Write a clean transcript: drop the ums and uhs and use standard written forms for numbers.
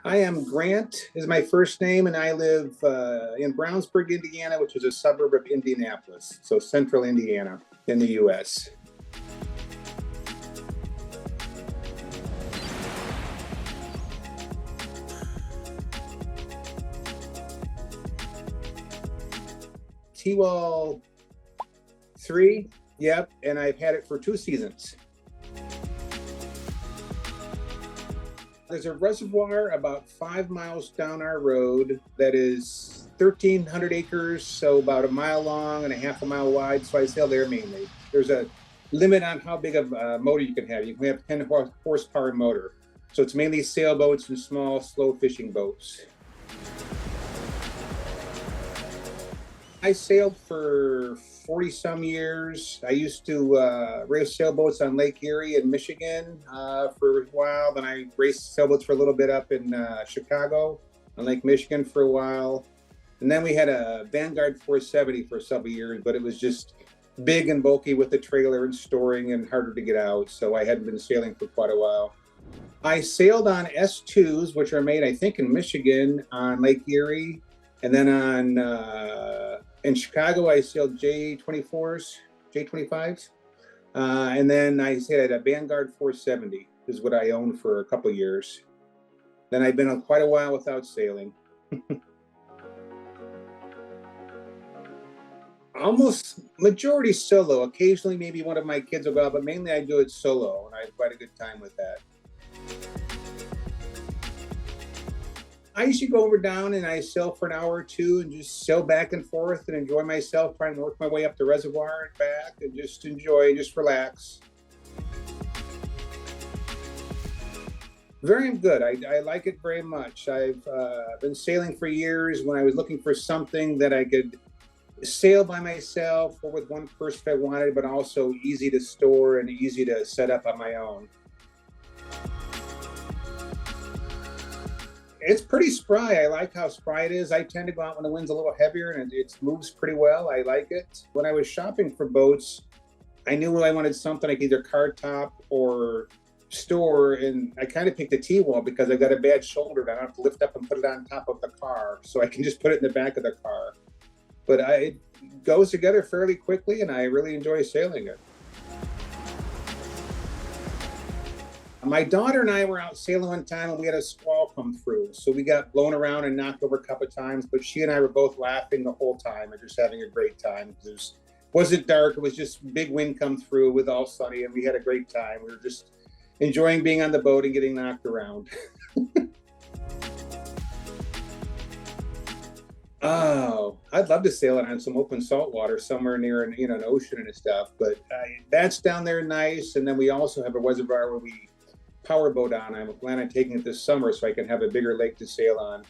I am Grant is my first name, and I live in Brownsburg, Indiana, which is a suburb of Indianapolis, so central Indiana in the U.S. Tiwal 3, yep, and I've had it for 2 seasons. There's a reservoir about 5 miles down our road that is 1,300 acres, so about a mile long and a half a mile wide. So I sail there mainly. There's a limit on how big of a motor you can have. You can have 10 horsepower motor. So it's mainly sailboats and small, slow fishing boats. I sailed for 40 some years. I used to race sailboats on Lake Erie in Michigan for a while. Then I raced sailboats for a little bit up in Chicago on Lake Michigan for a while. And then we had a Vanguard 470 for several years, but it was just big and bulky with the trailer and storing and harder to get out. So I hadn't been sailing for quite a while. I sailed on S2s, which are made, I think, in Michigan on Lake Erie. And then in Chicago, I sailed J24s, J25s. And then I sailed a Vanguard 470 is what I owned for a couple of years. Then I've been on quite a while without sailing. Almost majority solo. Occasionally, maybe one of my kids will go out, but mainly I do it solo, and I have quite a good time with that. I usually go over down and I sail for an hour or two and just sail back and forth and enjoy myself, trying to work my way up the reservoir and back and just enjoy, just relax. Very good. I like it very much. I've been sailing for years. When I was looking for something that I could sail by myself or with one person if I wanted, but also easy to store and easy to set up on my own. It's pretty spry. I like how spry it is. I tend to go out when the wind's a little heavier and it moves pretty well. I like it. When I was shopping for boats, I knew I wanted something like either car top or store, and I kind of picked the Tiwal because I've got a bad shoulder and I don't have to lift up and put it on top of the car, so I can just put it in the back of the car. But it goes together fairly quickly, and I really enjoy sailing it. My daughter and I were out sailing one time and we had a squall come through. So we got blown around and knocked over a couple of times, but she and I were both laughing the whole time and just having a great time. It wasn't dark, it was just big wind come through with all sunny, and we had a great time. We were just enjoying being on the boat and getting knocked around. Oh, I'd love to sail it on some open salt water somewhere near an ocean and stuff, but that's down there nice. And then we also have a reservoir where we powerboat on. I'm planning on taking it this summer so I can have a bigger lake to sail on.